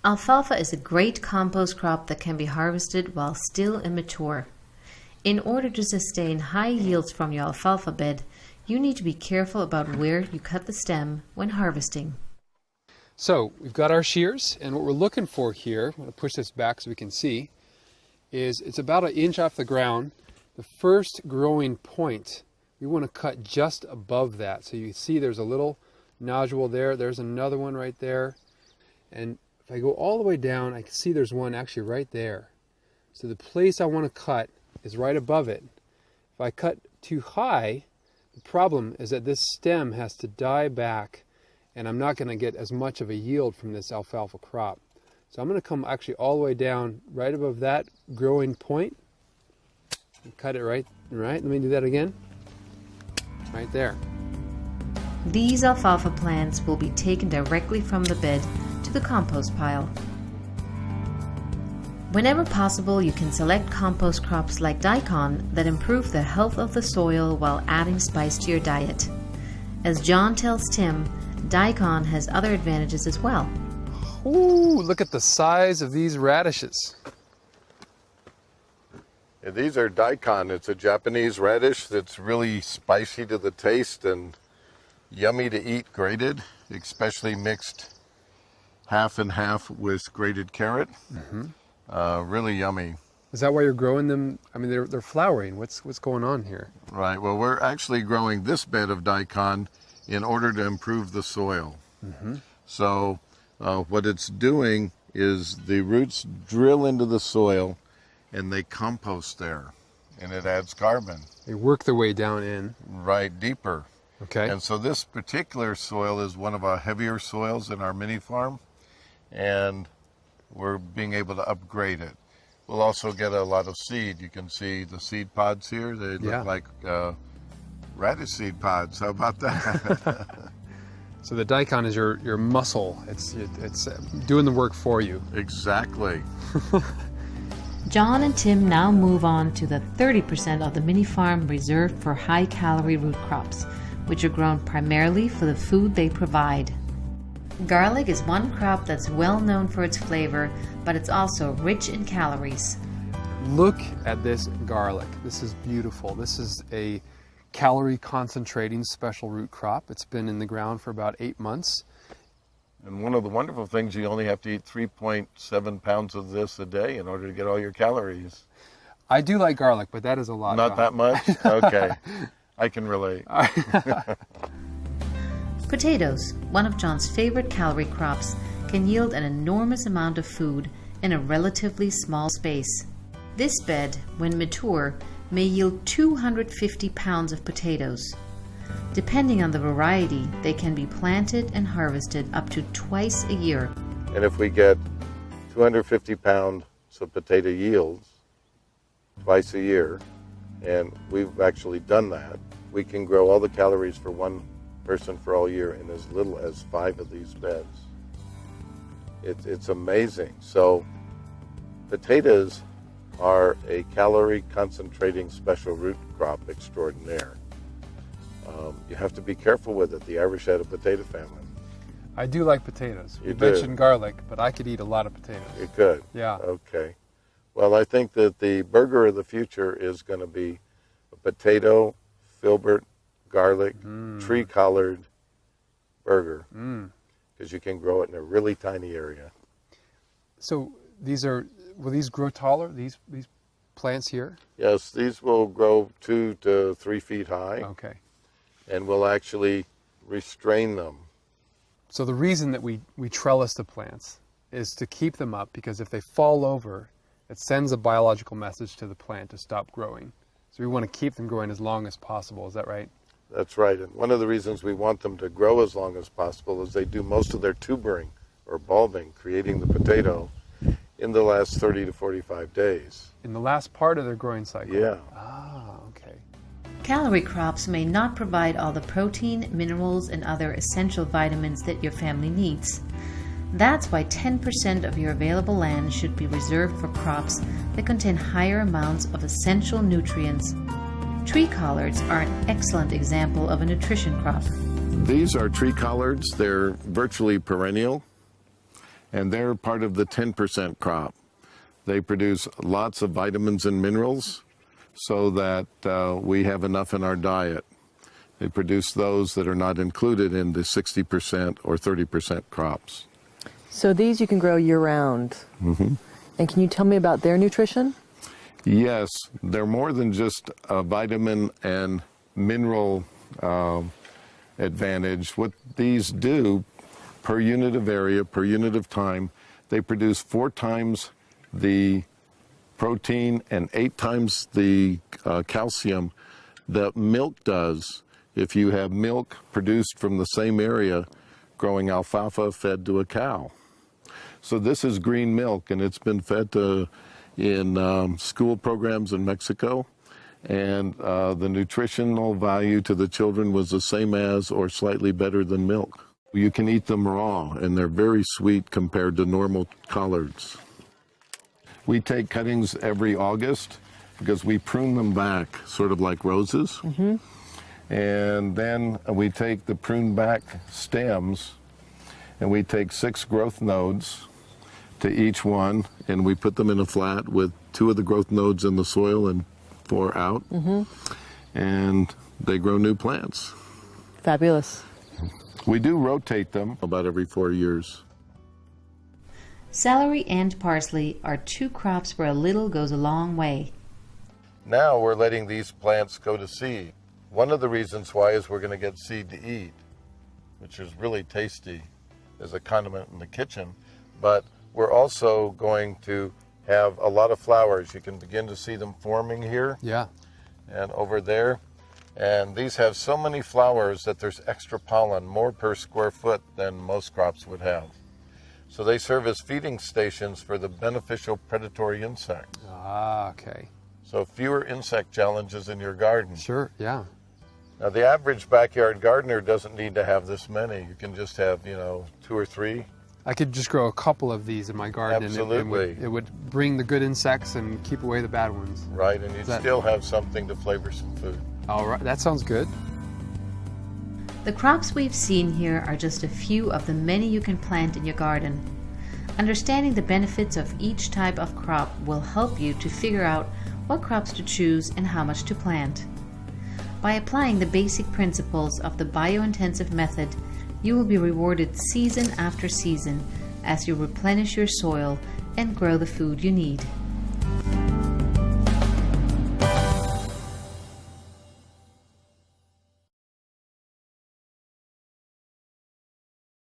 Alfalfa is a great compost crop that can be harvested while still immature. In order to sustain high yields from your alfalfa bed, you need to be careful about where you cut the stem when harvesting. So we've got our shears, and what we're looking for here, I'm going to push this back so we can see, is it's about 1 inch off the ground. The first growing point, we want to cut just above that. So you see there's a little nodule there. There's another one right there. And if I go all the way down, I can see there's one actually right there. So the place I want to cut is right above it. If I cut too high, the problem is that this stem has to die back, and I'm not going to get as much of a yield from this alfalfa crop. So I'm going to come actually all the way down right above that growing point and cut it right. Let me do that again. Right there. These alfalfa plants will be taken directly from the bed to the compost pile. Whenever possible, you can select compost crops like daikon that improve the health of the soil while adding spice to your diet. As John tells Tim, daikon has other advantages as well. Ooh, look at the size of these radishes. And these are daikon. It's a Japanese radish that's really spicy to the taste and yummy to eat grated, especially mixed half and half with grated carrot. Mm-hmm. Really yummy. Is that why you're growing them? I mean, they're flowering. What's going on here? Right. Well, we're actually growing this bed of daikon in order to improve the soil. Mm-hmm. So what it's doing is the roots drill into the soil and they compost there, and it adds carbon. They work their way down in. Right, deeper. Okay. And so this particular soil is one of our heavier soils in our mini farm, and we're being able to upgrade it. We'll also get a lot of seed. You can see the seed pods here. They look like radish seed pods. How about that? So the daikon is your muscle. It's doing the work for you. Exactly. John and Tim now move on to the 30% of the mini farm reserved for high-calorie root crops, which are grown primarily for the food they provide. Garlic is one crop that's well known for its flavor, but it's also rich in calories. Look at this garlic. This is beautiful. This is a calorie concentrating special root crop. It's been in the ground for about 8 months. And one of the wonderful things, you only have to eat 3.7 pounds of this a day in order to get all your calories. I do like garlic, but that is a lot. Not that much? Okay. I can relate. Potatoes, one of John's favorite calorie crops, can yield an enormous amount of food in a relatively small space. This bed, when mature, may yield 250 pounds of potatoes. Depending on the variety, they can be planted and harvested up to twice a year. And if we get 250 pounds of potato yields twice a year, and we've actually done that, we can grow all the calories for one person for all year in as little as 5 of these beds. It's amazing. So potatoes are a calorie concentrating special root crop extraordinaire. You have to be careful with it, the Irish had a potato famine. I do like potatoes. You do. mentioned garlic, but I could eat a lot of potatoes. You could? Yeah. Okay. Well, I think that the burger of the future is going to be a potato, filbert, garlic, tree-collared burger, because you can grow it in a really tiny area. So will these grow taller, these plants here? Yes, these will grow 2 to 3 feet high. Okay. And we'll actually restrain them. So the reason that we trellis the plants is to keep them up, because if they fall over, it sends a biological message to the plant to stop growing. So we want to keep them growing as long as possible. Is that right? That's right. And one of the reasons we want them to grow as long as possible is they do most of their tubering or bulbing, creating the potato, in the last 30 to 45 days. In the last part of their growing cycle? Yeah. Ah, okay. Calorie crops may not provide all the protein, minerals, and other essential vitamins that your family needs. That's why 10% of your available land should be reserved for crops that contain higher amounts of essential nutrients. Tree collards are an excellent example of a nutrition crop. These are tree collards. They're virtually perennial. and they're part of the 10% crop. They produce lots of vitamins and minerals so that we have enough in our diet. They produce those that are not included in the 60% or 30% crops. So these you can grow year-round. Mm-hmm. And can you tell me about their nutrition? Yes, they're more than just a vitamin and mineral advantage. What these do, per unit of area, per unit of time, they produce 4 times the protein and 8 times the calcium that milk does if you have milk produced from the same area growing alfalfa fed to a cow. So this is green milk, and it's been fed to in school programs in Mexico, and the nutritional value to the children was the same as or slightly better than milk. You can eat them raw, and they're very sweet compared to normal collards. We take cuttings every August because we prune them back, sort of like roses. Mm-hmm. And then we take the pruned back stems, and we take 6 growth nodes to each one, and we put them in a flat with 2 of the growth nodes in the soil and 4 out. Mm-hmm. And they grow new plants. Fabulous. We do rotate them about every 4 years. Celery and parsley are 2 crops where a little goes a long way. Now we're letting these plants go to seed. One of the reasons why is we're going to get seed to eat, which is really tasty as a condiment in the kitchen. But we're also going to have a lot of flowers. You can begin to see them forming here. Yeah. And over there. And these have so many flowers that there's extra pollen, more per square foot than most crops would have. So they serve as feeding stations for the beneficial predatory insects. Ah, okay. So fewer insect challenges in your garden. Sure, yeah. Now the average backyard gardener doesn't need to have this many. You can just have, 2 or 3. I could just grow a couple of these in my garden. Absolutely. And it would bring the good insects and keep away the bad ones. Right, and you'd still have something to flavor some food. All right, that sounds good. The crops we've seen here are just a few of the many you can plant in your garden. Understanding the benefits of each type of crop will help you to figure out what crops to choose and how much to plant. By applying the basic principles of the biointensive method, you will be rewarded season after season as you replenish your soil and grow the food you need.